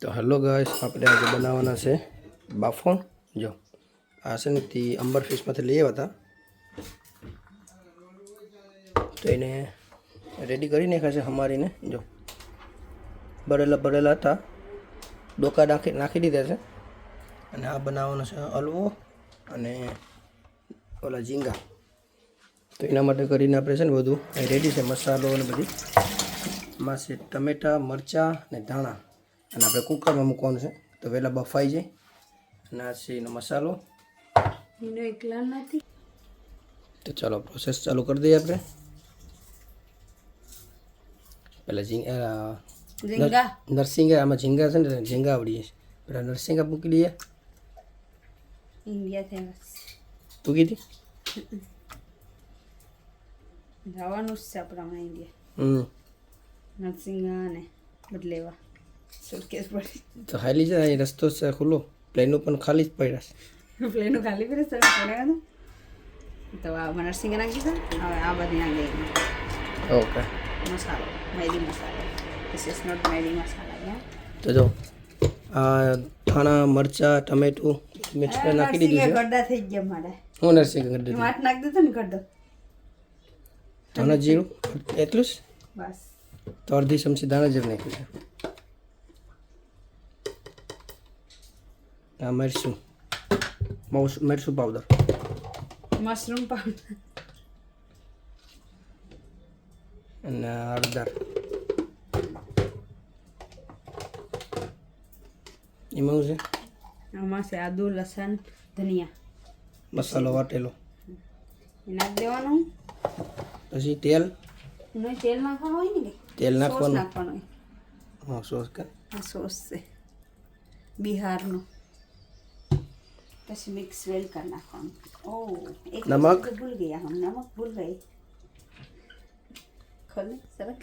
તો hello guys, આપણે આજે બનાવવાના છે બાફોન. જો આ છે ને તે અંબર ફિશમાંથી લઈ આવ્યા હતા, તો એને રેડી કરી નાખ્યા છે હમારીને. જો ભરેલા હતા, ડોકા નાખી દીધા છે. અને આ બનાવવાનો છે હલવો અને ઓલા ઝીંગા. તો એના માટે કરીને આપણે છે ને બધું અહીં રેડી છે, મસાલો અને બધી. એમાં છે ટમેટાં, મરચાં અને ધાણા. અને આપણે કુકરમાં મૂકવાનું છે તો વહેલા બફાઈ જાય. અને આ છે એનો મસાલો. એનો એકલા નથી. તો ચાલો પ્રોસેસ ચાલુ કરી દઈએ આપણે. પહેલાં નરસિંગા, આમાં ઝીંગા છે ને ઝીંગા આવડીએ છે. પહેલાં નરસિંગા મૂકી દઈએ. ઇન્ડિયા ફેમસ તું કીધી જવાનું જ છે આપણે હમણાં ઇન્ડિયા. નરસિંગા ને બદલેવા સુટકેસ પડી તો ખાલી છે, અહીં રસ્તો છે ખુલ્લો. પ્લેનો પણ ખાલી જ પડ્યા છે. પ્લેનું ખાલી પડે સર પડ્યા તો આ નરસિંગા નાખી દે. હવે આ બધી નાખી દે. ઓકે, મસાલો મેદી મસાલો. ધીસ ઇઝ નોટ મેદી મસાલા. યા તો જો આ ધાણા, મરચાં, ટમેટું મિક્સ કરી નાખી દીધું છે. ગड्ढा થઈ ગયા મારે. હું નરસિંગા કરી દીધું. માટ નાખી દીધો ને ગड्ढો. ધાણા જીરું એટલું જ. બસ તો અડધી ચમચી ધાણા જીરું નાખ્યું છે. આ મરચું પાવડર, મશરૂમ પાવડર અને હળદર. એમાં શું છે? આમાં છે આદુ, લસણ, ધનિયા મસાલો વાટેલો. એ નાખી દેવાનું. પછી તેલ તેલ નાખવાનું હોય ને. તેલ નાખવાનું. નાખવાનું હોય. હા, સોસ કે આ સોસ છે બિહારનો. પછી મિક્સ વેલ કરી નાખવાનું. એક નમક ભૂલ ગયા હમ. નમક ભૂલ ગઈ. ખોલે સરક.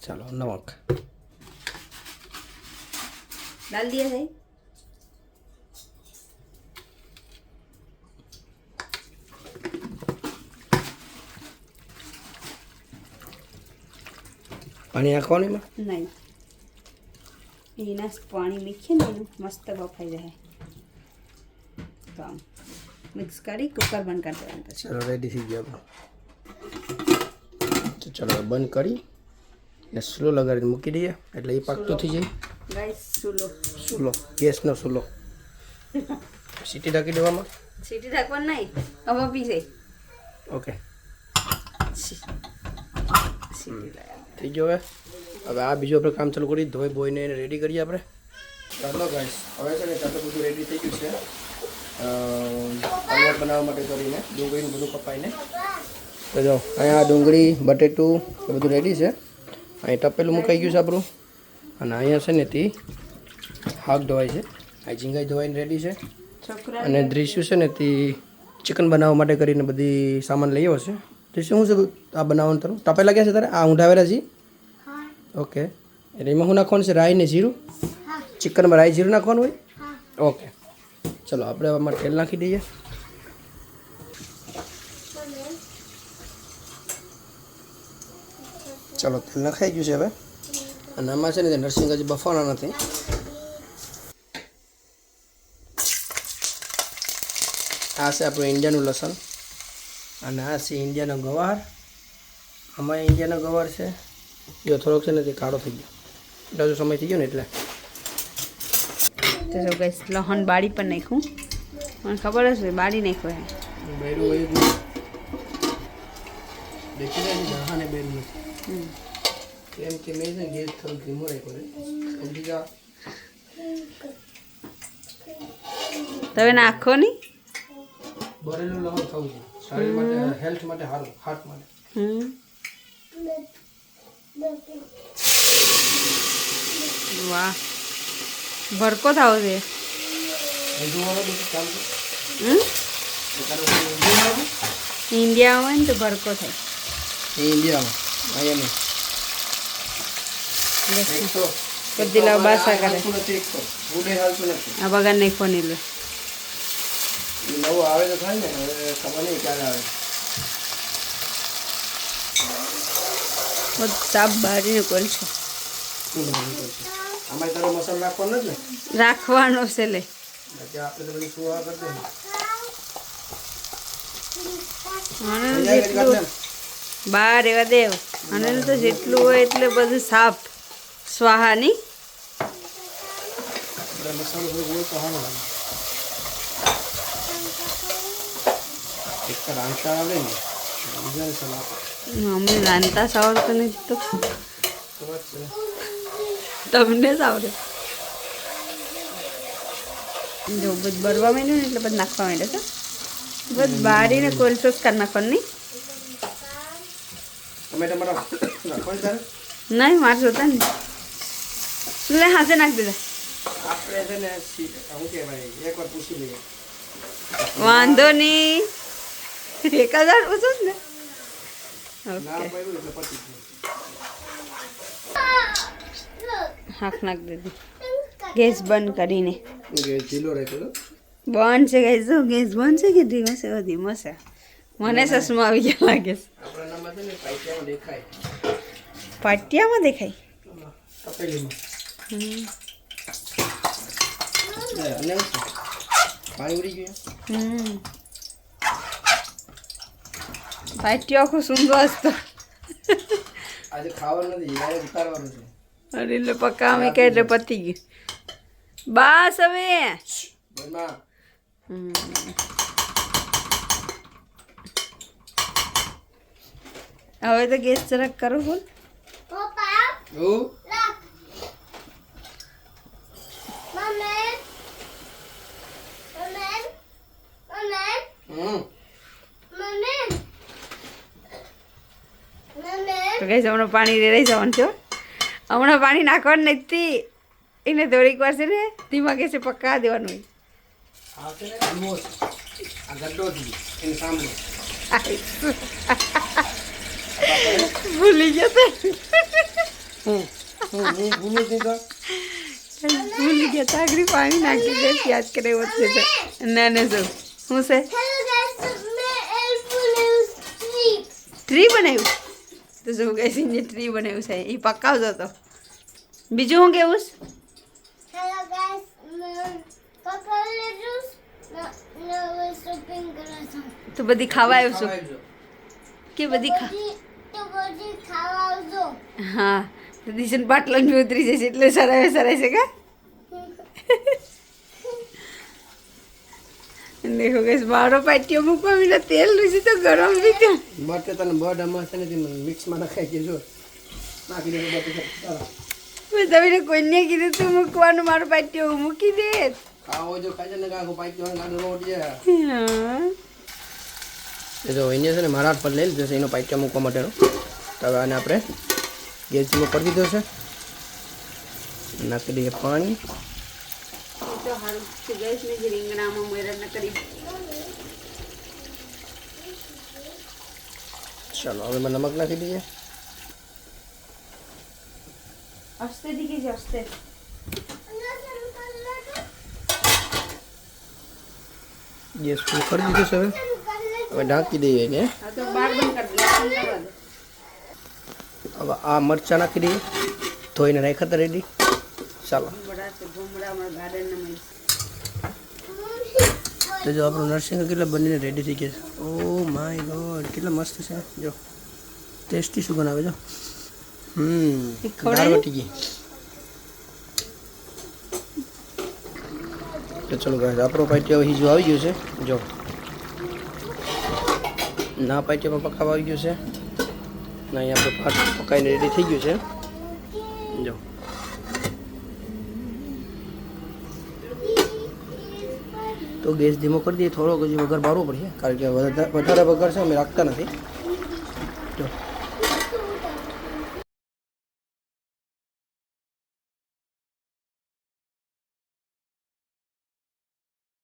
ચાલો નમક डाल दिया है. પાણી નાખવાનું એમાં. नहीं એના પાણી મીઠે ને એનું મસ્ત બફાઈ જાય. તો આમ મિક્સ કરી કુકર બંધ કરી દેવાનું. પછી ચાલો રેડી થઈ ગયો આપણો. તો ચાલો બંધ કરી ને સ્લો લગાડીને મૂકી દઈએ એટલે એ પાકતો થઈ જાય. ગાઈસ સુલો, ગેસનો સુલો. સીટી ઢાંકી દેવામાં. સીટી રાખવાનું નહીં. હવે પી જાય. ઓકે, સીટી થઈ ગયો. હવે આ બીજું આપણે કામ ચાલુ કરી ધોઈ બોઈને એને રેડી કરીએ આપણે. ચાલો ગાઈસ, હવે છે ને ચાલો બધું રેડી થઈ ગયું છે. પનીર બનાવવા માટે કરીને ડુંગળીનું બધું કપાઈને. તો જો અહીંયા ડુંગળી, બટેટું એ બધું રેડી છે. અહીં તપેલું મુકાઈ ગયું છે આપણું. અને અહીંયા છે ને તે શાક ધોવાય છે. આ ઝીંગા ધોવાઈને રેડી છે. અને દ્રિશ્યુ છે ને તે ચિકન બનાવવા માટે કરીને બધી સામાન લઈ આવ્યો છે. દ્રિશ્યુ શું છે આ બનાવવાનું તારું? તપેલા ક્યાં છે તારે? આ ઊંઢાવેલા છે. ઓકે, એટલે એમાં શું નાખવાનું છે? રાઈ ને જીરું. ચિકનમાં રાઈ જીરું નાખવાનું હોય. ઓકે, ચલો આપણે આમાં તેલ નાખી દઈએ. ચલો તેલ નખાઈ ગયું છે હવે. અને આમાં છે ને તે નરસિંગ હજી બફાણા નથી. આ છે આપણું ઇન્ડિયાનું લસણ અને આ છે ઇન્ડિયાનો ગવાર. આમાં ઇન્ડિયાનો ગવાર છે. જો થોડોક છે ને તે કાળો થઈ ગયો, એટલે જો સમય થઈ ગયો ને એટલે. તો જો ગાઈસ લહણ બાળી પણ નાખ્યું. મને ખબર હશે બાળી નાખ્યું હે. બેરું હોય જ નહીં. દેખી જાય ને હા ને બેરું નથી. એમ કે મેં છે ગેસ થોડું ધીમો રાખ્યો છે. સમજી જા. તમે નાખો નહીં. બરેલું લહણ ખાવું છે શરીર માટે, હેલ્થ માટે સારું, હાર્ટ માટે. વાહ, ભડકો થાવ છે. ઇન્ડિયા હોય ને તો ભડકો થાય. ઇન્ડિયામાં અહીંયા નહીં. બધી લાવ બાસા કરે. આ બગાડ નહીં ફોન એટલે નવું આવે તો થાય ને. હવે ખબર નહીં ક્યારે આવે. સાપ બારીને કોણ છે શું બનાવવું પડશે આમાં તારો મસાલો રાખવાનો જ ને રાખવાનો છે લે બાકી આપણે તો બધી સુવા કરી દે અને જેટલું બહાર એવા દેવ અને તો જેટલું હોય એટલે બધું સાફ સ્વાહાની મસાલો બધો હોય તો સારો લાગે એક તો રાંધતા આવડે ને બીજાને સલાહ અમને રાંધતા જ આવડતું નહીં તો ખબર છે તમને જ આવડે જો બધું બરવા માંડ્યું ને એટલે બધું નાખવા માંડે છે બધું બારીને કોલસો જ કરી નાખવાનું નહીં ટમેટા મારા નાખવાનું તારે નહીં મારે જોતા ને લે હાથે નાખી દીધા આપણે છે ને શું કહેવાય એકવાર પૂછી લઈએ વાંધો નહીં 1000 પૂછો જ ને ના પડ્યું એટલે પતી ગયું હાથ નાખી દીધી ગેસ બંધ કરીને જીલો રાખ્યો બંધ છે ગેસ જો ગેસ બંધ છે કે ધીમો છે ધીમો છે મને સસમાં આવી ગયા લાગે છે આપણા નામાં છે ને પાઇપિયામાં દેખાય પાટિયામાં દેખાય તપેલીમાં અને પાણી ઉડી ગયું પાટિયો આખો સુંદર હતો આજે ખાવાનું નથી યારે ઉતારવાનું છે અરે એટલે પકાવી કે એટલે પતી ગયું બસ હવે બનમાં હવે તો ગેસ જરાક કરો બોલ ઓ તો કઈ હમણાં પાણી રેડાઈ જવાનું છે હમણાં પાણી નાખવાનું નથી એને થોડીક વાર છે ને ધીમા ગેસે પકા દેવાનું હોય આ છે ને અમોસ આ ગड्ढો થી એને સામે ભૂલી ગયા તા ભૂલી દીધો ભૂલી ગયા તા આગળ પાણી નાખી દે યાદ કરે વધશે તો ના ના જો શું છે ટ્રી બનાવ્યું તો જો ગેસીને ટ્રી બનાવ્યું છે એ પકાવજો તો બીજું શું કેવું તો બધી ખાવા આવ્યું છું કે બધી હા તો દિશન પાટલો બી ઉતરી જશે એટલે સરાય છે કા દેખો ગેસ મારો પાટિયો મૂકવા વિના તેલ રૂસી તો ગરમ બી થયું બટ તને બડ આમાં છે ને મિક્સમાં નખાઈ કે જો નાખી દે બટ મેં તમને કોઈને કીધું તું મૂકવાનું મારો પાટિયો મૂકી દે આવો જો ખાઈ ને કાકો પાઈ જવાનું ગાડો રોટ છે હા એ તો અહીંયા છે ને મારા હાથ પર લઈ લીધો છે એનો પાઇટિયા મૂકવા માટેનો તો હવે આને આપણે ગેસ ચૂલો કરી દીધો છે નાખી દઈએ પાણી તો હારું ગેસ ને જે રીંગણામાં મેરન કરી ચાલો હવે એમાં નમક નાખી દઈએ અસ્તે દીકી છે અસ્તે ગેસ ફૂલ કરી દીધો છે હવે ઢાંકી દઈએ એને આ તો બાર બંધ કરી દે કરવા દે હવે આ મરચાં નાખી દઈએ ધોઈને રાખ્યા હતા રેડી ચાલો બડા છે ભૂમડા અમારા ગાર્ડનના મળી તો જો આપણું નરસિંહ કેટલા બનીને રેડી થઈ ગયા છે ઓ માય ગોડ કેટલા મસ્ત છે જો ટેસ્ટી શું બનાવે જો દાળ વટી ગઈ તો ચલો ગાઈસ આપણો પાટિયો હીજો આવી ગયો છે જો ના પાટિયામાં પકાવવા આવી ગયું છે ના અહીંયા આપણે ભાત પકાઈને રેડી થઈ ગયું છે જો તો ગેસ ધીમો કરી દઈએ થોડોક હજી વઘાર મારવો પડશે કારણ કે વધારે વઘાર છે અમે રાખતા નથી